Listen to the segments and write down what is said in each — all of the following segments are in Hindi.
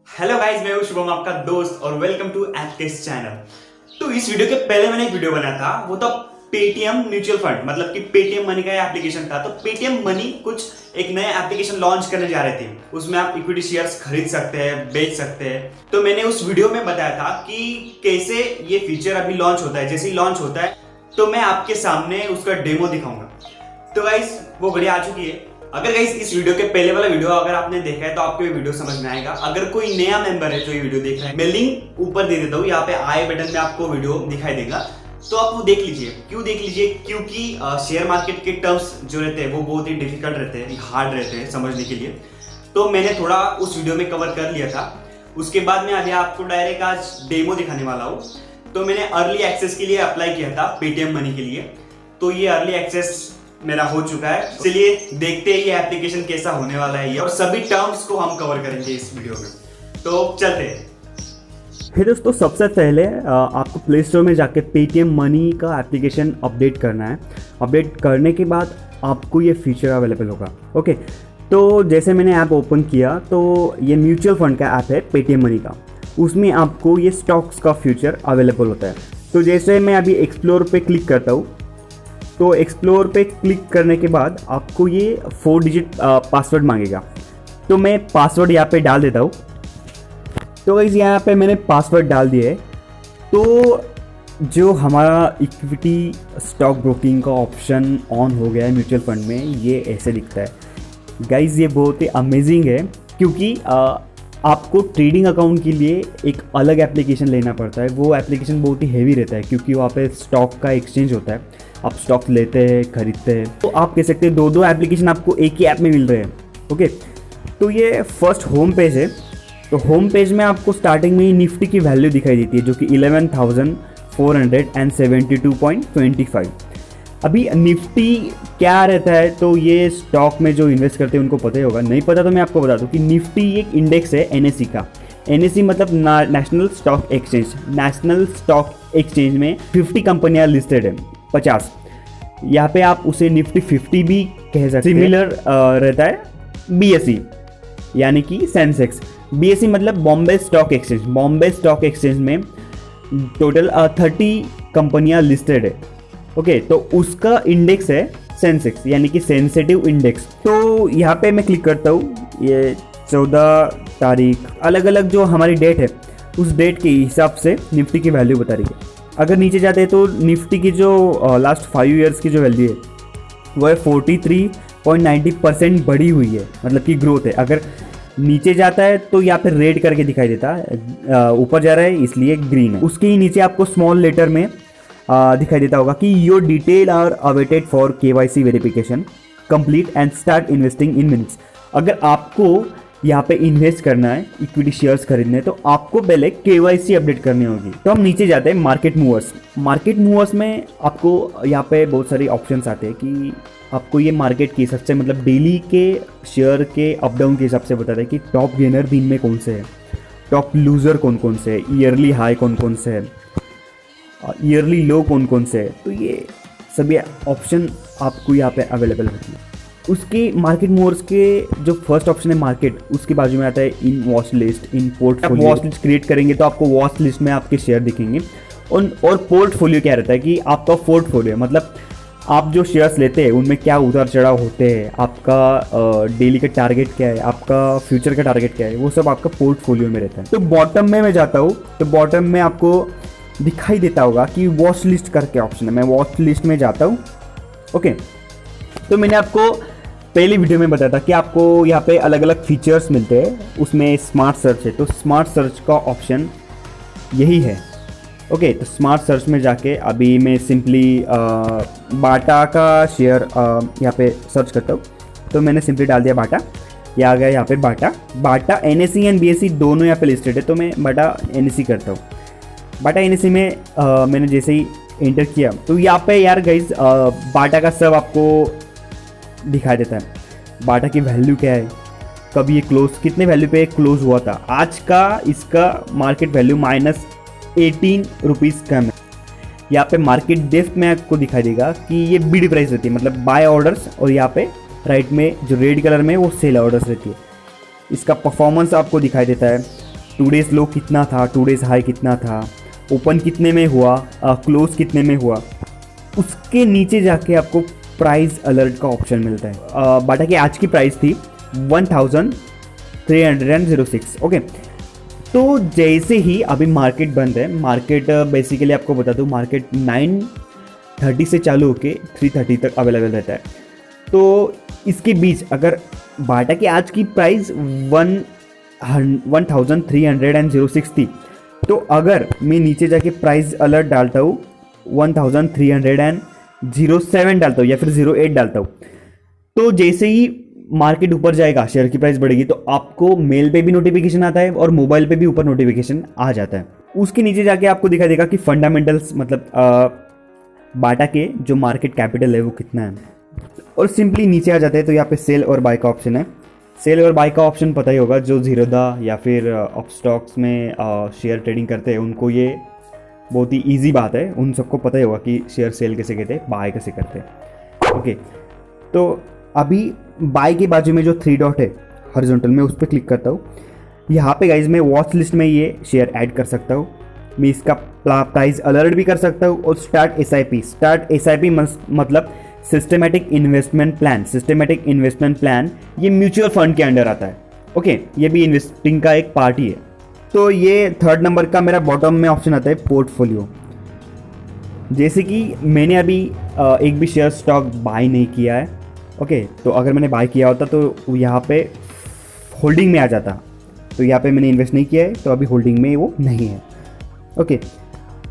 हेलो गाइस, मैं हूं शुभम, आपका दोस्त, और वेलकम टू काइसे चैनल। तो इस वीडियो के पहले मैंने एक वीडियो बनाया था, वो था पेटीएम म्यूचुअल फंड, मतलब कि पेटीएम मनी का एप्लीकेशन था। तो पेटीएम मनी कुछ एक नया एप्लीकेशन लॉन्च करने जा रहे थे, उसमें आप इक्विटी शेयर्स खरीद सकते हैं, बेच सकते हैं। तो मैंने उस वीडियो में बताया था कि कैसे ये फीचर अभी लॉन्च होता है। जैसे ही लॉन्च होता है तो मैं आपके सामने उसका डेमो दिखाऊंगा। तो गाइस वो घड़ी आ चुकी है। अगर गाइस इस वीडियो के पहले वाला वीडियो अगर आपने देखा है तो आपको ये वीडियो समझ में आएगा। अगर कोई नया मेंबर है जो ये वीडियो देख रहा है, मैं लिंक ऊपर दे देता हूँ, यहाँ पे आई बटन में आपको वीडियो दिखाई देगा, तो आप वो देख लीजिए। क्यों देख लीजिए? क्योंकि शेयर मार्केट के टर्म्स जो रहते हैं वो बहुत ही डिफिकल्ट रहते हैं, हार्ड रहते हैं समझने के लिए। तो मैंने थोड़ा उस वीडियो में कवर कर लिया था। उसके बाद में अभी आपको डायरेक्ट आज डेमो दिखाने वाला हूँ। तो मैंने अर्ली एक्सेस के लिए अप्लाई किया था पेटीएम मनी के लिए, तो ये अर्ली एक्सेस मेरा हो चुका है। चलिए देखते हैं ये एप्लीकेशन कैसा होने वाला है, और सभी टर्म्स को हम कवर करेंगे इस वीडियो में। तो चलते हैं। फिर दोस्तों सबसे पहले आपको प्ले स्टोर में जाके पेटीएम मनी का एप्लीकेशन अपडेट करना है। अपडेट करने के बाद आपको ये फीचर अवेलेबल होगा। ओके, तो जैसे मैंने ऐप ओपन किया तो ये म्यूचुअल फंड का ऐप है पेटीएम मनी का, उसमें आपको ये स्टॉक्स का फ्यूचर अवेलेबल होता है। तो जैसे मैं अभी एक्सप्लोर पे क्लिक करता हूँ, तो एक्सप्लोर पे क्लिक करने के बाद आपको ये 4 डिजिट पासवर्ड मांगेगा। तो मैं पासवर्ड यहाँ पे डाल देता हूँ। तो गाइस यहाँ पे मैंने पासवर्ड डाल दिया है। तो जो हमारा इक्विटी स्टॉक ब्रोकिंग का ऑप्शन ऑन हो गया है म्यूचुअल फंड में, ये ऐसे दिखता है। गाइस ये बहुत ही अमेजिंग है, क्योंकि आपको ट्रेडिंग अकाउंट के लिए एक अलग एप्लीकेशन लेना पड़ता है। वो एप्लीकेशन बहुत ही हेवी रहता है, क्योंकि वहाँ पे स्टॉक का एक्सचेंज होता है, आप स्टॉक लेते हैं, खरीदते हैं। तो आप कह सकते हैं दो एप्लीकेशन आपको एक ही ऐप में मिल रहे हैं। ओके, तो ये फर्स्ट होम पेज है। तो होम पेज में आपको स्टार्टिंग में ही निफ्टी की वैल्यू दिखाई देती है, जो कि 11,472.25। अभी निफ्टी क्या रहता है, तो ये स्टॉक में जो इन्वेस्ट करते हैं उनको पता ही होगा। नहीं पता तो मैं आपको बता दूं कि निफ्टी एक इंडेक्स है एनएसई का। एनएसई मतलब national stock exchange. National stock exchange में 50 कंपनियां लिस्टेड है, 50। यहाँ पे आप उसे निफ्टी 50 भी कह सकते हैं। सिमिलर रहता है बीएसई, यानी कि सेंसेक्स। बीएसई मतलब Bombay stock exchange. Bombay stock exchange में टोटल 30 कंपनियां लिस्टेड है। ओके, तो उसका इंडेक्स है सेंसेक्स, यानी कि सेंसिटिव इंडेक्स। तो यहाँ पे मैं क्लिक करता हूँ, ये 14 तारीख, अलग अलग जो हमारी डेट है उस डेट के हिसाब से निफ्टी की वैल्यू बता रही है। अगर नीचे जाते हैं तो निफ्टी की जो लास्ट 5 ईयर्स की जो वैल्यू है वो है 43.90% बढ़ी हुई है, मतलब कि ग्रोथ है। अगर नीचे जाता है तो यहाँ पे रेड करके दिखाई देता है, ऊपर जा रहा है इसलिए ग्रीन है। उसके ही नीचे आपको स्मॉल लेटर में दिखाई देता होगा कि your detail are awaited for KYC verification, complete and start investing in minutes. अगर आपको यहाँ पे इन्वेस्ट करना है, इक्विटी शेयर्स खरीदने, तो आपको पहले केवाईसी अपडेट करनी होगी। तो हम नीचे जाते हैं मार्केट मूवर्स। मार्केट मूवर्स में आपको यहाँ पे बहुत सारे ऑप्शंस आते हैं कि आपको ये मार्केट के हिसाब से, मतलब डेली के शेयर के अप डाउन के हिसाब से बताता है कि टॉप गेनर दिन में कौन से है, टॉप लूजर कौन कौन से है, ईयरली हाई कौन कौन से है, ईयरली लो कौन कौन से है। तो ये सभी ऑप्शन आपको यहाँ पे अवेलेबल होती है। उसके मार्केट मूवर्स के जो फर्स्ट ऑप्शन है मार्केट, उसके बाजू में आता है in watch list, in portfolio. Watch list create करेंगे तो आपको वॉच लिस्ट में आपके शेयर दिखेंगे। और पोर्टफोलियो क्या रहता है कि आपका पोर्टफोलियो मतलब आप जो शेयर्स लेते हैं उनमें क्या उतार चढ़ाव होते हैं, आपका डेली का टारगेट क्या है, आपका फ्यूचर का टारगेट क्या है, वो सब आपका पोर्टफोलियो में रहता है। तो बॉटम में मैं जाता हूँ, तो बॉटम में आपको दिखाई देता होगा कि वॉच लिस्ट करके ऑप्शन है। मैं वॉच लिस्ट में जाता हूँ। ओके, तो मैंने आपको पहली वीडियो में बताया था कि आपको यहाँ पे अलग अलग फीचर्स मिलते हैं, उसमें स्मार्ट सर्च है। तो स्मार्ट सर्च का ऑप्शन यही है। ओके, तो स्मार्ट सर्च में जाके अभी मैं सिंपली बाटा का शेयर यहाँ पे सर्च करता हूँ। तो मैंने सिंपली डाल दिया बाटा, ये आ गया यहाँ पे बाटा। बाटा एनएसई एंड बीएसई दोनों यहाँ पे लिस्टेड है, तो मैं बाटा एनएसई करता हूँ। बाटा एनएसई में मैंने जैसे ही एंटर किया तो यहाँ पे यार गाइज बाटा का सब आपको दिखाई देता है। बाटा की वैल्यू क्या है, कब ये क्लोज, कितने वैल्यू पे क्लोज हुआ था। आज का इसका मार्केट वैल्यू -18 रुपीज़ कम है। यहाँ पे मार्केट डेप्थ में आपको दिखाई देगा कि ये बिड प्राइस रहती है, मतलब बाय ऑर्डर्स, और यहाँ पे राइट में जो रेड कलर में वो सेल ऑर्डर्स रहती है। इसका परफॉर्मेंस आपको दिखाई देता है। 2 डेज लो कितना था, 2 डेज हाई कितना था, ओपन कितने में हुआ, क्लोज कितने में हुआ, उसके नीचे जाके आपको प्राइस अलर्ट का ऑप्शन मिलता है। बाटा की आज की प्राइस थी 1306। ओके, तो जैसे ही अभी मार्केट बंद है, मार्केट बेसिकली आपको बता दूँ, मार्केट 9:30 से चालू होके 3:30 तक अवेलेबल रहता है। तो इसके बीच अगर बाटा की आज की प्राइस 1306 थी, तो अगर मैं नीचे जाके प्राइस अलर्ट डालता हूँ 1307 डालता हूँ या फिर 08 डालता हूँ, तो जैसे ही मार्केट ऊपर जाएगा, शेयर की प्राइस बढ़ेगी, तो आपको मेल पे भी नोटिफिकेशन आता है और मोबाइल पे भी ऊपर नोटिफिकेशन आ जाता है। उसके नीचे जाके आपको दिखाई देगा कि फंडामेंटल्स मतलब बाटा के जो मार्केट कैपिटल है वो कितना है, और सिंपली नीचे आ जाते हैं तो यहाँ पे सेल और बाय का ऑप्शन है। सेल और बाय का ऑप्शन पता ही होगा, जो जीरोधा या फिर अप स्टॉक्स में शेयर ट्रेडिंग करते हैं उनको ये बहुत ही ईजी बात है, उन सबको पता ही होगा कि शेयर सेल कैसे करते हैं, बाय कैसे करते हैं। ओके, तो अभी बाय के बाजू में जो 3 डॉट है हॉरिजॉन्टल में, उस पर क्लिक करता हूँ। यहाँ पे गाइज मैं वॉच लिस्ट में ये शेयर ऐड कर सकता हूँ, मैं इसका प्राइस अलर्ट भी कर सकता हूँ, और स्टार्ट एसआईपी मतलब systematic investment plan. Systematic investment plan ये म्यूचुअल फंड के अंडर आता है। ओके, ये भी इन्वेस्टिंग का एक पार्ट ही है। तो ये 3rd नंबर का मेरा बॉटम में ऑप्शन आता है पोर्टफोलियो। जैसे कि मैंने अभी एक भी शेयर स्टॉक बाय नहीं किया है। ओके, तो अगर मैंने बाय किया होता तो यहाँ पे होल्डिंग में आ जाता, तो यहाँ पे मैंने इन्वेस्ट नहीं किया है तो अभी होल्डिंग में वो नहीं है। ओके,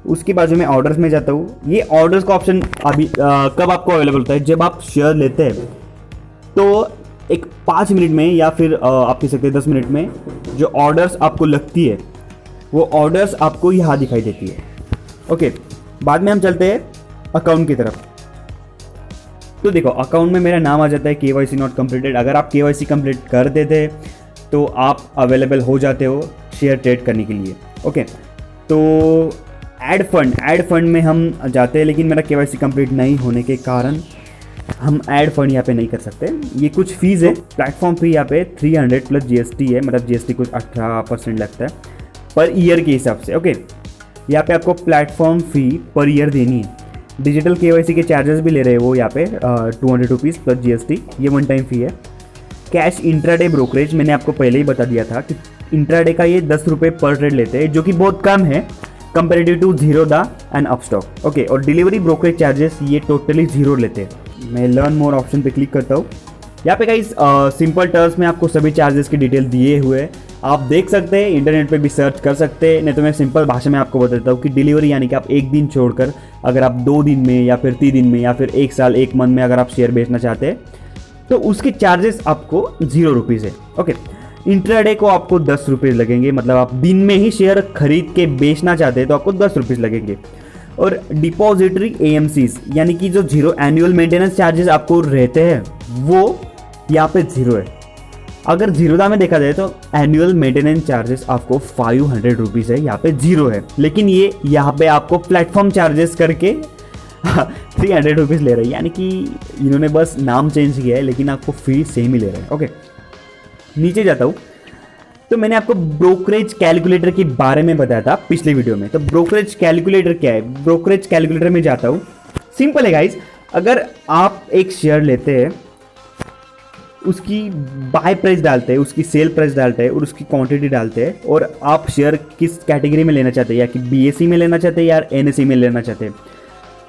उसके बाजू में ऑर्डर्स में जाता हूँ। ये ऑर्डर्स का ऑप्शन अभी कब आपको अवेलेबल होता है, जब आप शेयर लेते हैं तो एक 5 मिनट में या फिर आप कह सकते हैं 10 मिनट में जो ऑर्डर्स आपको लगती है वो ऑर्डर्स आपको यहाँ दिखाई देती है। ओके, बाद में हम चलते हैं अकाउंट की तरफ। तो देखो, अकाउंट में मेरा नाम आ जाता है KYC नॉट कंप्लीटेड। अगर आप KYC कंप्लीट कर देते तो आप अवेलेबल हो जाते हो शेयर ट्रेड करने के लिए। ओके, तो ऐड फंड में हम जाते हैं, लेकिन मेरा KYC कंप्लीट नहीं होने के कारण हम ऐड फंड यहाँ पे नहीं कर सकते। ये कुछ फीस है, प्लेटफॉर्म फी यहाँ पे 300 प्लस GST है, मतलब GST कुछ 18% लगता है पर ईयर के हिसाब से। ओके, यहाँ पे आपको प्लेटफॉर्म फी पर ईयर देनी है। डिजिटल KYC के चार्जेस भी ले रहे हैं वो यहाँ पे 200 रुपीज़ प्लस GST, ये 1 टाइम फी है। कैश इंट्राडे ब्रोकरेज मैंने आपको पहले ही बता दिया था कि इंट्राडे का ये 10 रुपये पर ट्रेड लेते हैं, जो कि बहुत कम है comparative to Zerodha and Upstox. Okay, और डिलीवरी ब्रोकरेज चार्जेस ये टोटली 0 लेते हैं। मैं लर्न मोर ऑप्शन पे क्लिक करता हूँ। यहाँ पे गाइस सिंपल टर्म्स में आपको सभी चार्जेस की डिटेल दिए हुए हैं, आप देख सकते हैं, इंटरनेट पे भी सर्च कर सकते हैं। नहीं तो मैं सिंपल भाषा में आपको बताता हूँ कि डिलीवरी यानी कि आप एक दिन छोड़कर अगर आप 2 दिन में या फिर 3 दिन में या फिर 1 साल 1 मंथ में अगर आप शेयर बेचना चाहते हैं तो उसके चार्जेस आपको 0 रुपीज़ है। ओके, इंट्राडे को आपको 10 रुपये लगेंगे, मतलब आप दिन में ही शेयर खरीद के बेचना चाहते हैं तो आपको 10 रुपीज़ लगेंगे। और डिपॉजिटरी AMCs यानी कि जो 0 एनुअल मेंटेनेंस चार्जेस आपको रहते हैं वो यहाँ पे 0 है। अगर जीरोधा में देखा जाए तो एनुअल मेंटेनेंस चार्जेस आपको 500 रुपीज़ है, यहाँ पे 0 है, लेकिन ये यहाँ पे आपको प्लेटफॉर्म चार्जेस करके 300 रुपीज़ ले रहे हैं, यानी कि इन्होंने बस नाम चेंज किया है लेकिन आपको फी सेम ही ले रहे हैं। ओके, नीचे जाता हूँ तो मैंने आपको ब्रोकरेज कैलकुलेटर के बारे में बताया था पिछले वीडियो में। तो ब्रोकरेज कैलकुलेटर क्या है, ब्रोकरेज कैलकुलेटर में जाता हूँ। सिंपल है गाइज, अगर आप एक शेयर लेते हैं, उसकी बाय प्राइस डालते हैं, उसकी सेल प्राइस डालते हैं और उसकी क्वांटिटी डालते हैं, और आप शेयर किस कैटेगरी में लेना चाहते हैं, या कि BSE में लेना चाहते हैं या NSE में लेना चाहते हैं,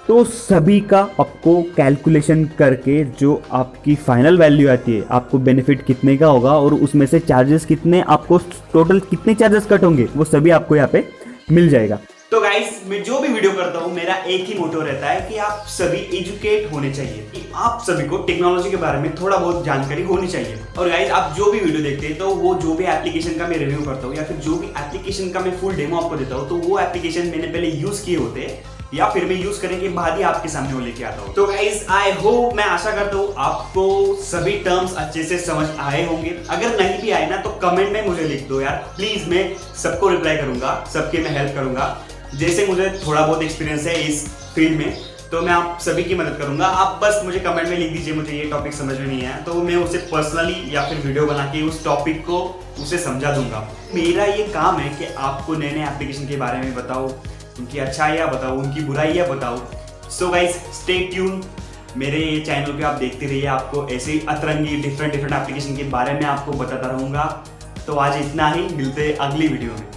तो सभी का आपको कैलकुलेशन करके जो आपकी फाइनल वैल्यू आती है, आपको बेनिफिट कितने का होगा और उसमें से चार्जेस कितने, आपको टोटल कितने चार्जेस कट होंगे, वो सभी आपको यहाँ पे मिल जाएगा। तो गाइस, मैं जो भी वीडियो करता हूँ मेरा एक ही मोटो रहता है कि आप सभी एजुकेट होने चाहिए, कि आप सभी को टेक्नोलॉजी के बारे में थोड़ा बहुत जानकारी होनी चाहिए। और गाइस, आप जो भी वीडियो देखते हैं तो वो जो भी एप्लीकेशन का मैं रिव्यू करता हूँ या फिर जो भी एप्लीकेशन का मैं फुल डेमो आपको देता हूँ, तो वो एप्लीकेशन मैंने पहले यूज किए होते हैं या फिर मैं यूज करने के बाद ही आपके सामने वो लेके आता हूँ। तो गाइस, आई होप, मैं आशा करता हूँ आपको सभी टर्म्स अच्छे से समझ आए होंगे। अगर नहीं भी आए ना तो कमेंट में मुझे लिख दो यार प्लीज, मैं सबको रिप्लाई करूंगा, सबके मैं हेल्प करूंगा। जैसे मुझे थोड़ा बहुत एक्सपीरियंस है इस फील्ड में, तो मैं आप सभी की मदद करूंगा। आप बस मुझे कमेंट में लिख दीजिए मुझे ये टॉपिक समझ में नहीं आया, तो मैं उसे पर्सनली या फिर वीडियो बना के उस टॉपिक को उसे समझा दूंगा। मेरा ये काम है कि आपको नए नए एप्लीकेशन के बारे में बताओ, उनकी अच्छाइयाँ बताओ, उनकी बुराइयाँ बताओ। सो गाइस स्टे ट्यून, मेरे ये चैनल पे आप देखते रहिए, आपको ऐसे ही अतरंगी डिफरेंट एप्लीकेशन के बारे में आपको बताता रहूँगा। तो आज इतना ही, मिलते हैं अगली वीडियो में।